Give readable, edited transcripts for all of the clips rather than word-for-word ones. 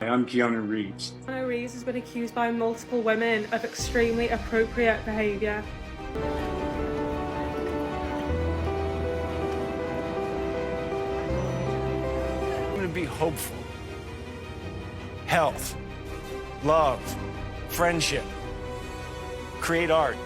I'm Keanu Reeves. Keanu Reeves has been accused by multiple women of extremely appropriate behaviour. I'm going to be hopeful. Health, love, friendship, create art,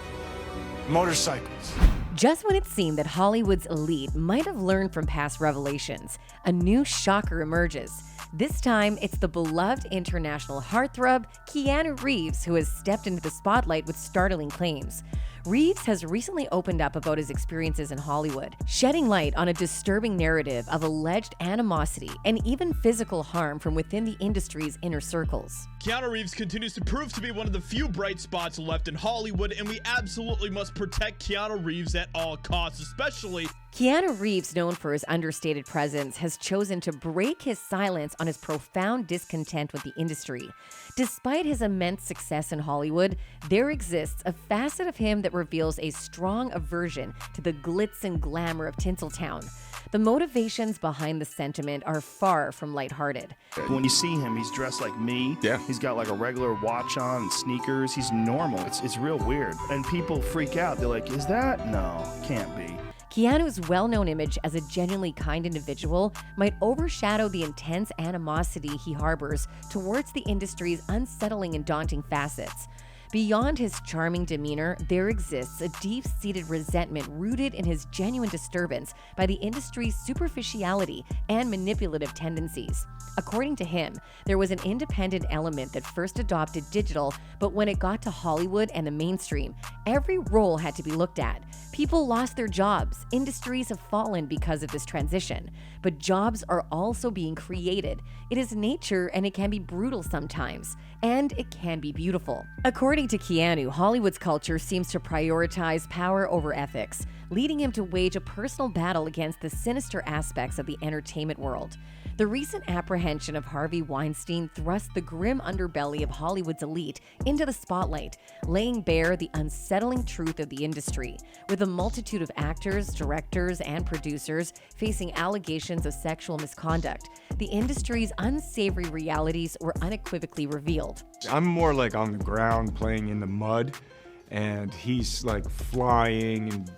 motorcycles. Just when it seemed that Hollywood's elite might have learned from past revelations, a new shocker emerges. This time, it's the beloved international heartthrob, Keanu Reeves, who has stepped into the spotlight with startling claims. Reeves has recently opened up about his experiences in Hollywood, shedding light on a disturbing narrative of alleged animosity and even physical harm from within the industry's inner circles. Keanu Reeves continues to prove to be one of the few bright spots left in Hollywood, and we absolutely must protect Keanu Reeves at all costs, especially Keanu Reeves, known for his understated presence, has chosen to break his silence on his profound discontent with the industry. Despite his immense success in Hollywood, there exists a facet of him that reveals a strong aversion to the glitz and glamour of Tinseltown. The motivations behind the sentiment are far from lighthearted. When you see him, he's dressed like me. Yeah. He's got like a regular watch on and sneakers. He's normal. It's real weird. And people freak out. They're like, is that? No, can't be. Keanu's well-known image as a genuinely kind individual might overshadow the intense animosity he harbors towards the industry's unsettling and daunting facets. Beyond his charming demeanor, there exists a deep-seated resentment rooted in his genuine disturbance by the industry's superficiality and manipulative tendencies. According to him, there was an independent element that first adopted digital, but when it got to Hollywood and the mainstream, every role had to be looked at. People lost their jobs. Industries have fallen because of this transition. But jobs are also being created. It is nature, and it can be brutal sometimes. And it can be beautiful. According to Keanu, Hollywood's culture seems to prioritize power over ethics, leading him to wage a personal battle against the sinister aspects of the entertainment world. The recent apprehension of Harvey Weinstein thrust the grim underbelly of Hollywood's elite into the spotlight, laying bare the unsettling truth of the industry. With a multitude of actors, directors, and producers facing allegations of sexual misconduct, the industry's unsavory realities were unequivocally revealed. I'm more like on the ground playing in the mud, and he's like flying and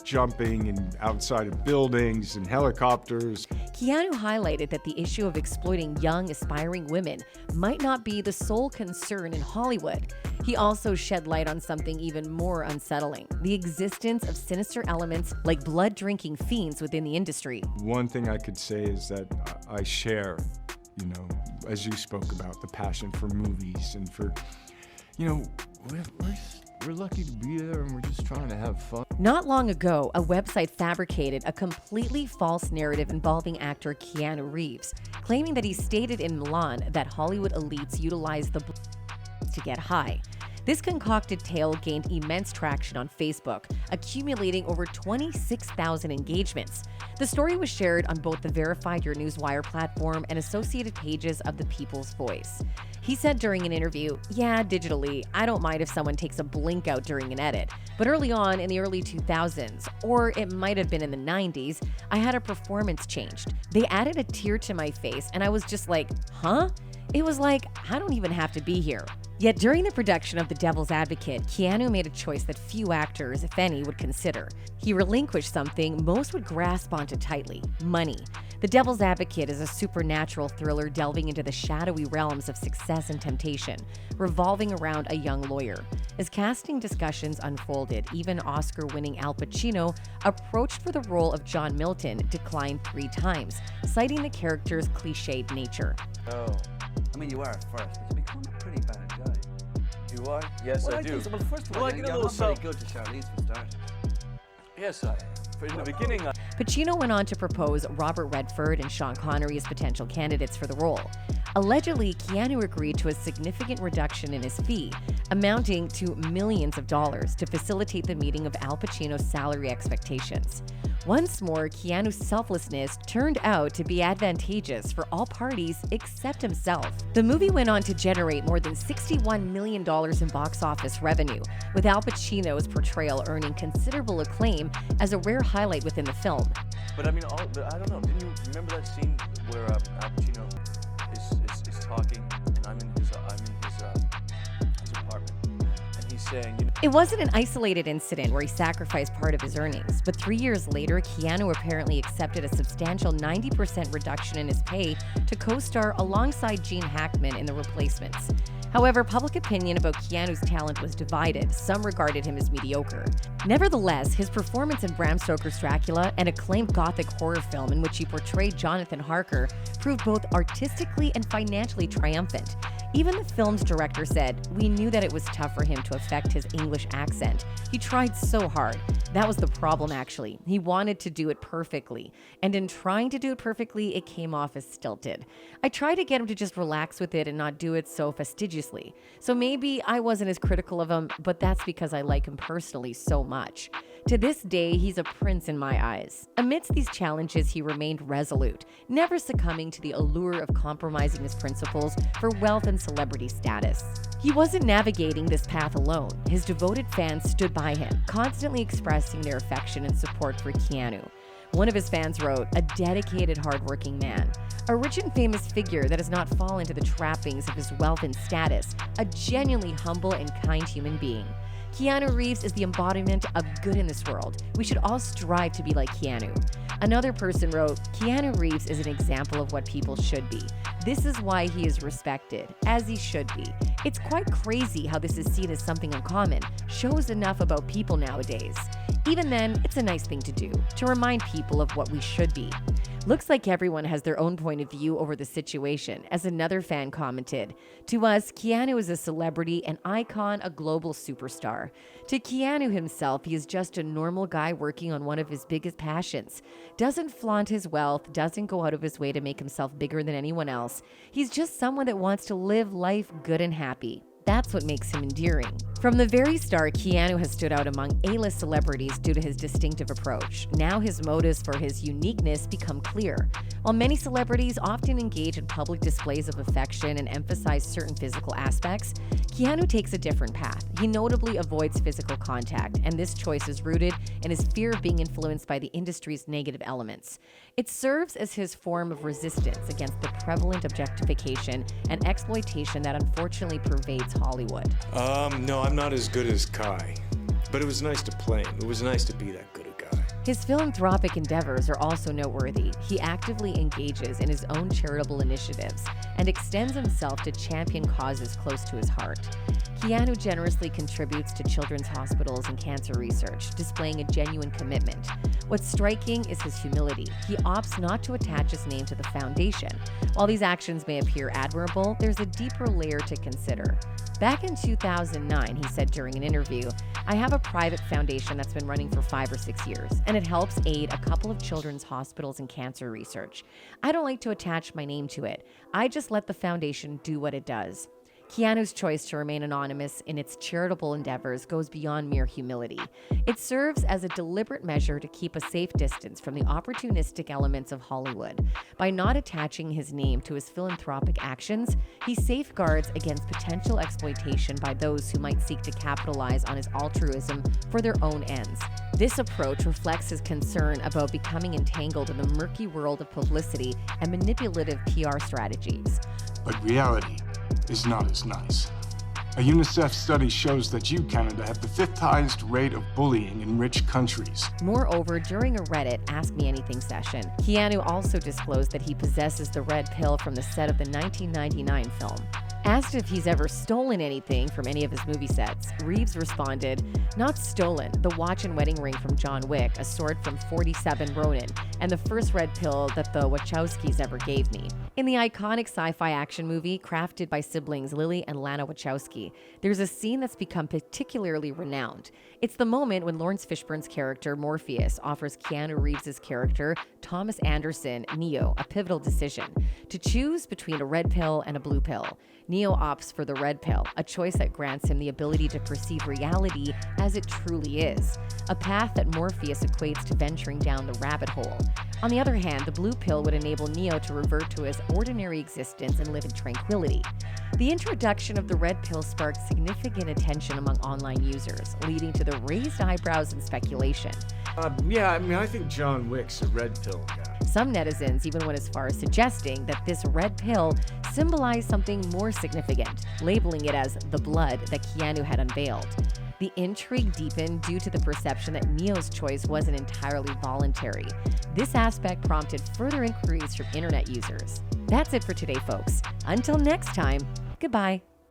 jumping and outside of buildings and helicopters. Keanu highlighted that the issue of exploiting young, aspiring women might not be the sole concern in Hollywood. He also shed light on something even more unsettling: the existence of sinister elements like blood-drinking fiends within the industry. One thing I could say is that I share, as you spoke about, the passion for movies and for, we're lucky to be there, and we're just trying to have fun. Not long ago, a website fabricated a completely false narrative involving actor Keanu Reeves, claiming that he stated in Milan that Hollywood elites utilize the to get high. This concocted tale gained immense traction on Facebook, accumulating over 26,000 engagements. The story was shared on both the verified Your Newswire platform and associated pages of The People's Voice. He said during an interview, "Yeah, digitally, I don't mind if someone takes a blink out during an edit. But early on in the early 2000s, or it might have been in the 90s, I had a performance changed. They added a tear to my face, and I was just like, huh? It was like, I don't even have to be here." Yet during the production of The Devil's Advocate, Keanu made a choice that few actors, if any, would consider. He relinquished something most would grasp onto tightly: money. The Devil's Advocate is a supernatural thriller delving into the shadowy realms of success and temptation, revolving around a young lawyer. As casting discussions unfolded, even Oscar-winning Al Pacino, approached for the role of John Milton, declined 3 times, citing the character's cliched nature. Oh. I mean, you are at first, but you become a pretty bad guy. You are? Yes, I do. So, well, first of all, Well, I you're get a not little very good to Charlize for starters. Yes, I am. In the beginning, Pacino went on to propose Robert Redford and Sean Connery as potential candidates for the role. Allegedly, Keanu agreed to a significant reduction in his fee, amounting to millions of dollars, to facilitate the meeting of Al Pacino's salary expectations. Once more, Keanu's selflessness turned out to be advantageous for all parties except himself. The movie went on to generate more than $61 million in box office revenue, with Al Pacino's portrayal earning considerable acclaim as a rare highlight within the film. but I mean, I don't know. Didn't you remember that scene where Al Pacino is talking saying, you know. It wasn't an isolated incident where he sacrificed part of his earnings, but 3 years later, Keanu apparently accepted a substantial 90% reduction in his pay to co-star alongside Gene Hackman in The Replacements. However, public opinion about Keanu's talent was divided. Some regarded him as mediocre. Nevertheless, his performance in Bram Stoker's Dracula, an acclaimed gothic horror film in which he portrayed Jonathan Harker, proved both artistically and financially triumphant. Even the film's director said, "We knew that it was tough for him to affect his English accent. He tried so hard." That was the problem, actually. He wanted to do it perfectly. And in trying to do it perfectly, it came off as stilted. I tried to get him to just relax with it and not do it so fastidiously. So maybe I wasn't as critical of him, but that's because I like him personally so much. To this day, he's a prince in my eyes. Amidst these challenges, he remained resolute, never succumbing to the allure of compromising his principles for wealth and celebrity status. He wasn't navigating this path alone. His devoted fans stood by him, constantly expressing their affection and support for Keanu. One of his fans wrote, "A dedicated, hardworking man. A rich and famous figure that has not fallen to the trappings of his wealth and status. A genuinely humble and kind human being. Keanu Reeves is the embodiment of good in this world. We should all strive to be like Keanu." Another person wrote, "Keanu Reeves is an example of what people should be. This is why he is respected, as he should be. It's quite crazy how this is seen as something uncommon. Shows enough about people nowadays. Even then, it's a nice thing to do, to remind people of what we should be." Looks like everyone has their own point of view over the situation, as another fan commented, "To us, Keanu is a celebrity, an icon, a global superstar. To Keanu himself, he is just a normal guy working on one of his biggest passions. Doesn't flaunt his wealth, doesn't go out of his way to make himself bigger than anyone else. He's just someone that wants to live life good and happy. That's what makes him endearing." From the very start, Keanu has stood out among A-list celebrities due to his distinctive approach. Now his motives for his uniqueness become clear. While many celebrities often engage in public displays of affection and emphasize certain physical aspects, Keanu takes a different path. He notably avoids physical contact, and this choice is rooted in his fear of being influenced by the industry's negative elements. It serves as his form of resistance against the prevalent objectification and exploitation that unfortunately pervades Hollywood. No, I'm not as good as Kai, but it was nice to play him. It was nice to be that good a guy. His philanthropic endeavors are also noteworthy. He actively engages in his own charitable initiatives and extends himself to champion causes close to his heart. Keanu generously contributes to children's hospitals and cancer research, displaying a genuine commitment. What's striking is his humility. He opts not to attach his name to the foundation. While these actions may appear admirable, there's a deeper layer to consider. Back in 2009, he said during an interview, "I have a private foundation that's been running for 5 or 6 years, and it helps aid a couple of children's hospitals and cancer research. I don't like to attach my name to it. I just let the foundation do what it does." Keanu's choice to remain anonymous in its charitable endeavors goes beyond mere humility. It serves as a deliberate measure to keep a safe distance from the opportunistic elements of Hollywood. By not attaching his name to his philanthropic actions, he safeguards against potential exploitation by those who might seek to capitalize on his altruism for their own ends. This approach reflects his concern about becoming entangled in the murky world of publicity and manipulative PR strategies. But reality is not as nice. A UNICEF study shows that Canada, have the 5th highest rate of bullying in rich countries. Moreover, during a Reddit Ask Me Anything session, Keanu also disclosed that he possesses the red pill from the set of the 1999 film. Asked if he's ever stolen anything from any of his movie sets, Reeves responded, "Not stolen, the watch and wedding ring from John Wick, a sword from 47 Ronin, and the first red pill that the Wachowskis ever gave me." In the iconic sci-fi action movie crafted by siblings Lily and Lana Wachowski, there's a scene that's become particularly renowned. It's the moment when Lawrence Fishburne's character Morpheus offers Keanu Reeves' character Thomas Anderson, Neo, a pivotal decision to choose between a red pill and a blue pill. Neo opts for the red pill, a choice that grants him the ability to perceive reality as it truly is, a path that Morpheus equates to venturing down the rabbit hole. On the other hand, the blue pill would enable Neo to revert to his ordinary existence and live in tranquility. The introduction of the red pill sparked significant attention among online users, leading to the raised eyebrows and speculation. I think John Wick's a red pill guy. Some netizens even went as far as suggesting that this red pill symbolized something more significant, labeling it as the blood that Keanu had unveiled. The intrigue deepened due to the perception that Neo's choice wasn't entirely voluntary. This aspect prompted further inquiries from internet users. That's it for today, folks. Until next time, goodbye.